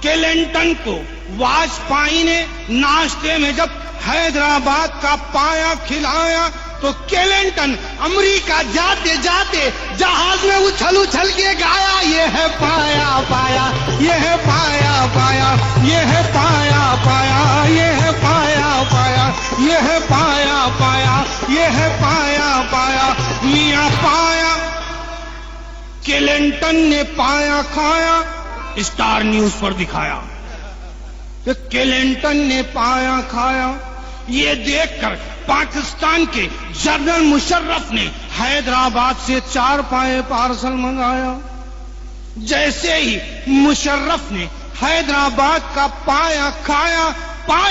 Clinton को वाजपेयी ने नाश्ते में जब हैदराबाद का पाया खिलाया तो क्लिंटन अमेरिका जाते जाते जहाज में उछल उछल के गाया, ये है पाया पाया, ये है पाया पाया, ये है पाया पाया, ये है पाया पाया, ये है पाया पाया, ये है पाया पाया। मियां पाया क्लिंटन ने पाया खाया, स्टार न्यूज पर दिखाया कि क्लिंटन ने पाया खाया। ये देखकर पाकिस्तान के जनरल मुशर्रफ ने हैदराबाद से 4 पाए पार्सल मंगाया। जैसे ही मुशर्रफ ने हैदराबाद का पाया खाया, पाया